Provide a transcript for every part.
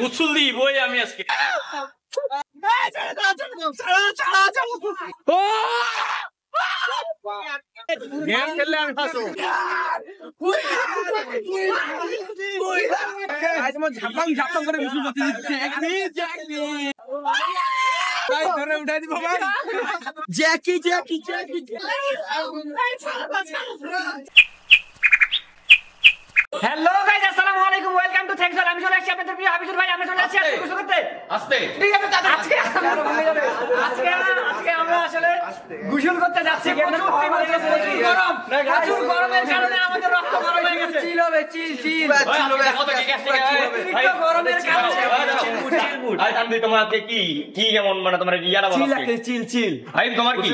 গোসল দিবই আমি আজকে। গেম খেললে আমি ফাঁসো। ঝাপাং ঝাপাং করে গোসল করতে দিচ্ছে। উঠাই দিব ভাই। জ্যাকি জ্যাকি জ্যাকি। হ্যালো গাইস, আসসালামু আলাইকুম, ওয়েলকাম টু থ্যাঙ্কস অল। আমি চলে আসছি আপনাদের প্রিয় হাবিজুর ভাই। আমরা চলে আসছি আজকে গোসল করতে। আস্তে ঠিক আছে দাদা, আজকে আমরা আসলে গোসল করতে যাচ্ছি। প্রচুর গরমের কারণে আমাদের রক্ত গরম হয়ে গেছে। চিল হবে, চিল চিল চিল হবে। কত কি গ্যাস থেকে ভাই গরমের কারণে চিল। আই তানবি তোমাকে কি কি কেমন মানে তোমার ইয়াটা বলো আজকে। চিল চিল ভাই তোমার কি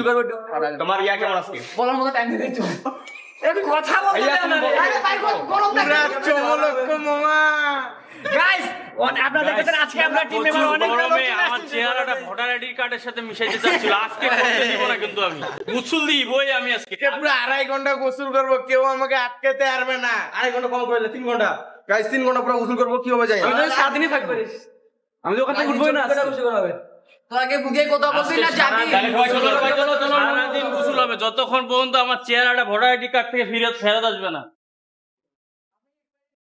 তোমার ইয়া কেমন আজকে বলার মতো টাইম দিতে চল। এক কথা বলতে না রে। আরে ভাই গরম দেখো চলক মামা। গাইস আপনারা দেখতেছেন আজকে আমরা টিম মেম্বার অনেক গরমে আমার চেহারাটা ভোটার আইডি কার্ডের সাথে মিশাইতে চাচ্ছিল। আজকে করতে দিব না কিন্তু আমি গোসল দিবই আমি আজকে। পুরো 2.5 ঘন্টা গোসল করব, কেউ আমাকে আটকাতে পারবে না। 2.5 ঘন্টা কম করে 3 ঘন্টা। গাইস 3 ঘন্টা পুরো গোসল করব, কি হবে যাই আমি তো 7 দিনই থাকব। আমি তো ওখানে উঠবই না। গোসল করাবে তো আগে বুঝে কথা বলছিস না যাবি। চলো চলো চলো, সারা দিন গোসল হবে যতক্ষণ পর্যন্ত আমার চেহারাটা ভোটার আইডি কার্ড থেকে ফেরত আসবে না।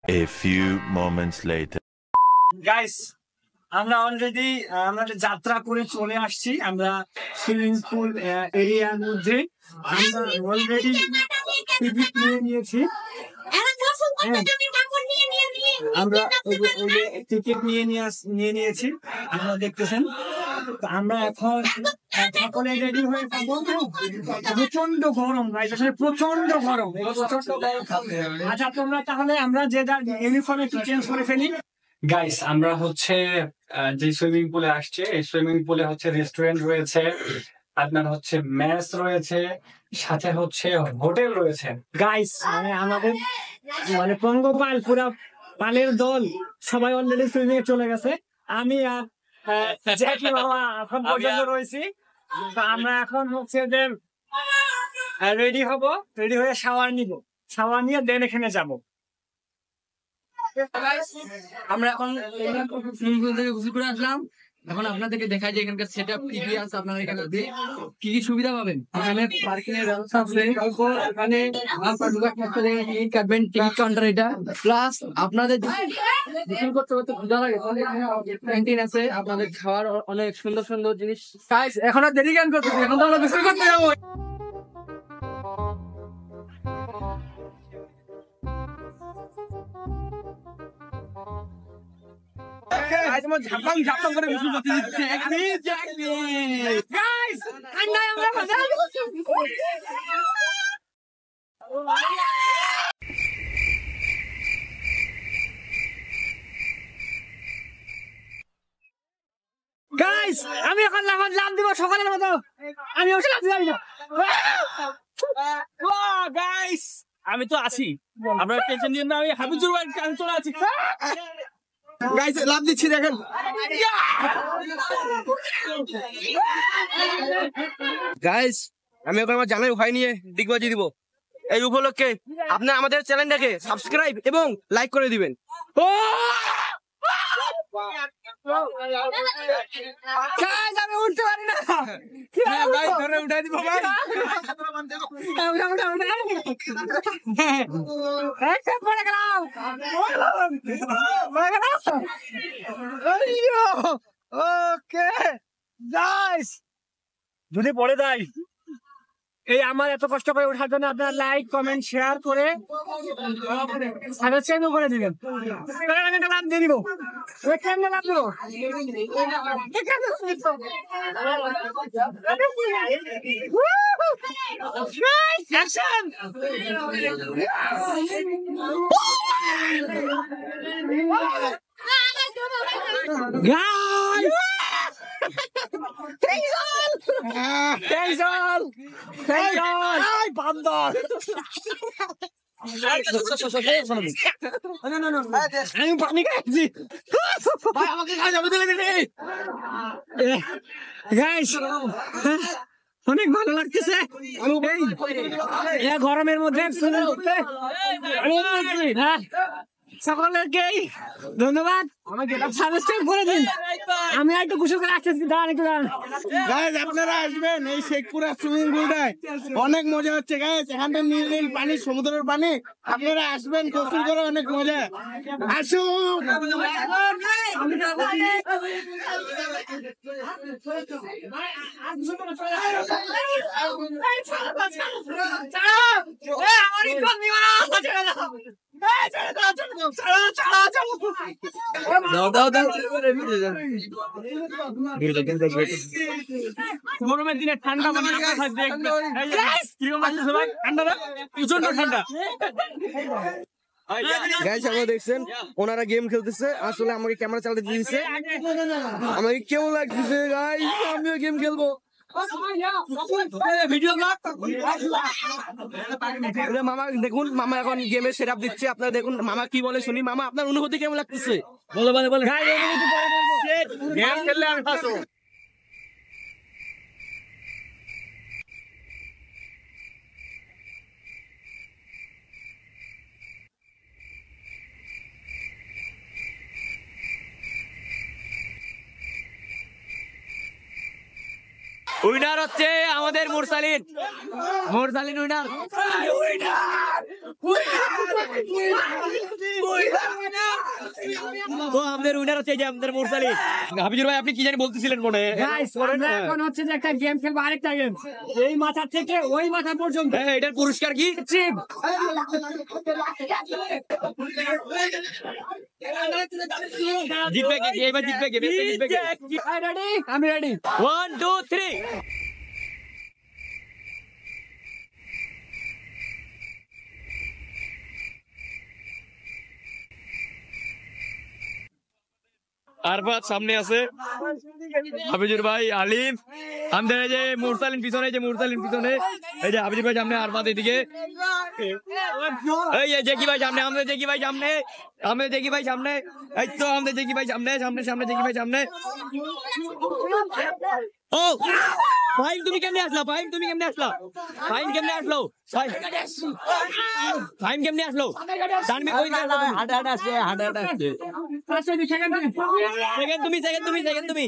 A few moments later. Guys আমরা অলরেডি আমাদের যাত্রা করে চলে আসছি। আমরা সুইমিং পুল এরিয়ার মধ্যে আমরা অলরেডি টিকিট নিয়ে নিয়েছি। আমরা টিকিট নিয়ে নিয়েছি, আপনারা দেখতেছেন। আমরা এখন রেডি হয়ে থাকবো। প্রচন্ড গরম গাইস, আসলে প্রচন্ড গরম। আচ্ছা তোমরা তাহলে আমরা যে ইউনিফর্ম একটু চেঞ্জ করে ফেলি। গাইস আমরা হচ্ছে যে সুইমিং পুলে আসছে, এই সুইমিং পুলে হচ্ছে রেস্টুরেন্ট রয়েছে, আপনার হচ্ছে মেস রয়েছে, সাথে হচ্ছে হোটেল রয়েছে। গাইস মানে আমাদের মানে পঙ্গপাল পুরা পালের দল সবাই অলরেডি সুইমিং এ চলে গেছে। আমি আর জ্যাকি মামা এখন পর্যন্ত রয়েছি। তো আমরা এখন হচ্ছে যে রেডি হয়ে শাওয়ার নিব, শাওয়ার নিয়ে দেন এখানে যাবো। আমরা এখন সুইমিং পুল থেকে গোসল করে আসলাম। এখন আপনাদেরকে দেখাই যে এখানকার সেটআপ কি কি আছে, আপনারা এখানে কি কি সুবিধা পাবেন। এখানে পার্কিং এর ব্যবস্থা আছে, এখানে আপনার টিকিট কাটবেন, টিকিট কাউন্টার এটা। প্লাস আপনাদের গোসল করতে করতে ক্ষুধা লাগে, ক্যান্টিন আছে, আপনাদের খাওয়ার অনেক সুন্দর সুন্দর জিনিস। গাইস এখন আর দেরি কেন করতেছি, এখন তো আমরা গোসল করতে যাবো। ঝাপাং ঝাপাং করে গোসল করতে দিচ্ছে। গাইস ঠান্ডায় আমরা মজা গাইস আমি এখন লাভ দিব সকালের মতো। আমি অবশ্যই লাভ দিলাম না। গাইস আমি তো আছি, আমরা টেনশন নিয়ে না। আমি হাবিজুর ভাই আমি চলে আছি। গাইস লাভ দিচ্ছি দেখেন। গাইস আমি এখন আমার জামাই ভাই নিয়ে ডিগবাজি দিব। এই উপলক্ষে আপনি আমাদের চ্যানেলটাকে সাবস্ক্রাইব এবং লাইক করে দিবেন। আমি উঠতে পারি না। ভাই ধরে উঠাই দিব ভাই। ওকে গাইস, যদি পড়ে দেয় এই আমার এত কষ্ট করে ওঠার জন্য আপনারা লাইক কমেন্ট শেয়ার করে সাবস্ক্রাইব করে দিবেন। লাভ দিয়ে দিব, কেমনে লাভ দেবো? বান্দর আমি পানি খাচ্ছি ভাই, আমাকে যাবে অনেক ভালো লাগতেছে গরমের মধ্যে। সকলকে ধন্যবাদ। সাবস্ক্রাইব করে দিন। আমি একটু গোসল করে আসতেছি, দাঁড়ান একটু দাঁড়ান। গাইজ আপনারা আসবেন এই শেখপুরা সুইমিং পুলটায়, অনেক মজা হচ্ছে গাইজ। এখানটা নীল নীল পানি, সমুদ্রের পানি, আপনারা আসবেন, গোসল করে অনেক মজা। আসুন। গরমের দিনে ঠান্ডা মানে প্রচন্ড ঠান্ডা। গাইস আপনারা দেখছেন ওনারা গেম খেলতেছে, আসলে আমাকে ক্যামেরা চালাতে দিয়েছে, আমাকে কেউ লাগতেছে গাইস, আমিও গেম খেলবো। মামা দেখুন, মামা এখন গেমের সেটআপ দিচ্ছে, আপনারা দেখুন মামা কি বলে শুনি। মামা আপনার অনুভূতি কেমন লাগতেছে? গেম খেললে আমি ফাঁসো। উইনার হচ্ছে আমাদের মুরসালিন। মুরসালিন উইনার। তো আমাদের উইনার হচ্ছে যে আমাদের মুরসালিন। হাফিজুর ভাই আপনি কি জানি বলতেছিলেন মনে? আমরা এখন হচ্ছে যে একটা গেম খেলবো, আরেকটা গেম, এই মাথা থেকে ওই মাথা পর্যন্ত। এটার পুরস্কার কি? জিতবে কে? এবার জিতবে কে? জিতবে কে? রেডি? আমি রেডি। 1 2 3। আরফাত সামনে আছে, হাফিজুর ভাই, আলিম, আমাদের এই যে মুরসালিন পিছনে, যে মুরসালিন পিছনে, এই যে হাফিজুর ভাই সামনে, আরফাত এদিকে, এই যে জেকি ভাই সামনে, আমাদের জেকি ভাই সামনে, আমাদের জেকি ভাই সামনে, এই তো আমাদের জেকি ভাই সামনে, সামনে সামনে জেকি ভাই সামনে। ও ফাইন, তুমি কেমনে আসলা? ফাইন তুমি কেমনে আসলা? ফাইন কেমনে আসলো? ফাইন কেমনে আসলো? জানবি কই না? হাঁটা হাঁটা আসছে, হাঁটা হাঁটা আসছে। সেকেন্ড তুমি, সেকেন্ড তুমি, সেকেন্ড তুমি,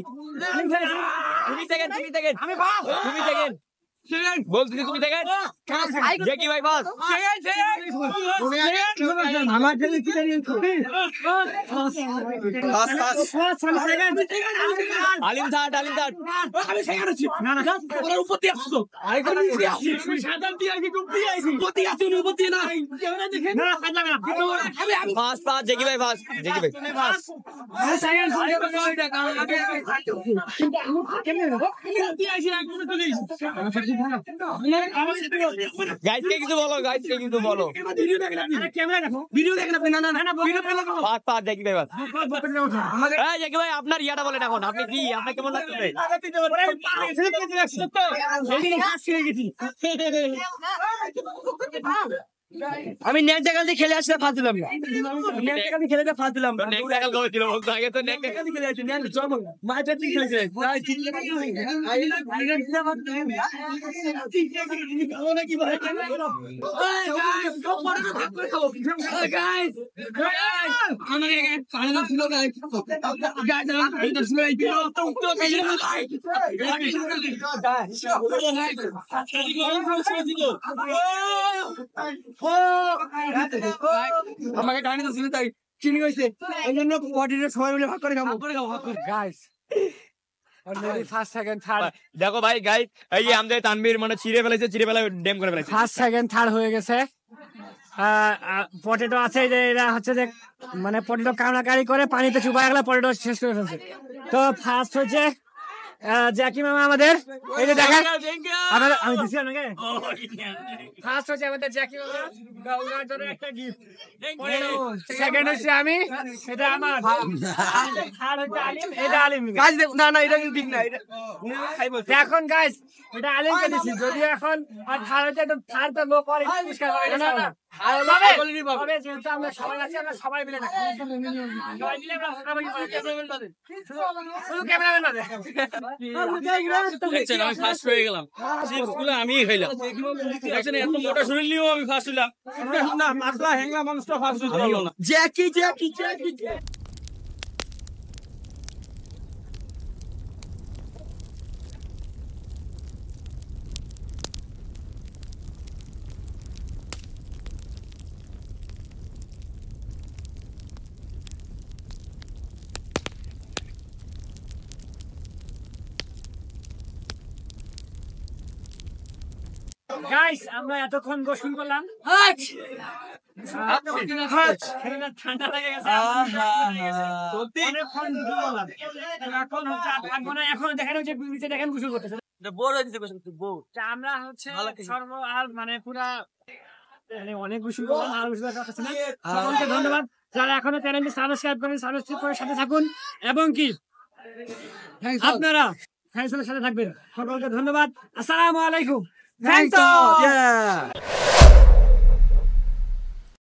তুমি সেকেন্ড, তুমি সেকেন্ড, তুমি সেকেন্ড বলছি, তুমি সেকেন্ড। জেকি ভাই বাস। আমার আলিম থার্ড, আলিম থার্ড। ফার্স্ট ফার্স্ট জেকি ভাই ফার্স্ট, জেকি ভাই গাইস কে কিছু বলো, গাইস কে কিছু বলো। ফার্স্ট ফার্স্ট জেকি ভাই ফার্স্ট। এই জেকি ভাই আপনার ইয়াটা বলেন এখন, আপনি কি, আপনার কেমন লাগছে? আমি নেট দেখাল দিয়ে খেলে আসলে ফাঁস দিলাম না, নেট দেখাল দিয়ে খেলে ফাঁস দিলাম না। নেক দেখাল করেছিল বলতো, আগে তো নেক দেখাল খেলে আছে, নেট জব মাঠে ঠিক খেলেছে। আমাকে টানি তো ছিল, তাই চিনি হয়েছে, এই জন্য বডিটা সবাই মিলে ভাগ করে খাবো। Guys already first second third. দেখো ভাই গাইস, এই যে আমাদের তানভীর মানে ছিঁড়ে ফেলেছে, ছিঁড়ে ফেলে ড্যাম করে ফেলেছে। ফার্স্ট সেকেন্ড থার্ড হয়ে গেছে। পটেটো আছে যে এরা হচ্ছে যে মানে পটেটো কামড়াকারি করে পানিতে চুপায় গেলে পটেটো শেষ করে ফেলছে। তো ফার্স্ট হচ্ছে জ্যাকি মামা আমাদের, এই যে দেখেন আমি দিছি আপনাকে। ফার্স্ট হচ্ছে আমাদের জ্যাকি মামা, ওনার জন্য একটা গিফট। সেকেন্ড হচ্ছে আমি, এটা আমার। থার্ড হচ্ছে আলিম, এটা আলিম। গাইস না না, এটা কিন্তু ঠিক না, এটা এখন গাইস এটা আলিমকে দিছি, যদিও এখন আর থার্ড হচ্ছে একটু থার্ড তো লো করে পুরস্কার হবে না, তবে যেহেতু আমরা সবাই আছি, আমরা সবাই মিলে থাকি, সবাই মিলে আমরা ভাগাভাগি করে ক্যামেরাম্যান বাদে, শুধু ক্যামেরাম্যান বাদে। আমি ফার্স্ট হয়ে গেলাম, স্কুলে আমিই খাইলাম। এত মোটা শরীর নিয়েও আমি ফার্স্ট হইলাম না, মাছলা হ্যাংলা মানুষটা ফার্স্ট হইতে পারলো না। জ্যাকি জ্যাকি জ্যাকি গাইস আমরা এতক্ষণ গোসল করলাম, ঠান্ডা লেগে গেছে, অনেকক্ষণ গোসল করলাম। এখন হচ্ছে আর থাকবো না, এখন দেখেন হচ্ছে নিচে দেখেন গোসল করতেছে। আমরা হচ্ছে সর্ব আর মানে পুরা অনেক গোসল করলাম, আর গোসল করতে পারতেছি না। সকলকে ধন্যবাদ যারা এখনো চ্যানেলটি সাবস্ক্রাইব করেন, সাবস্ক্রাইব করে সাথে থাকুন এবং কি আপনারা সাথে থাকবেন। সকলকে ধন্যবাদ। আসসালামু আলাইকুম। থ্যাংকস।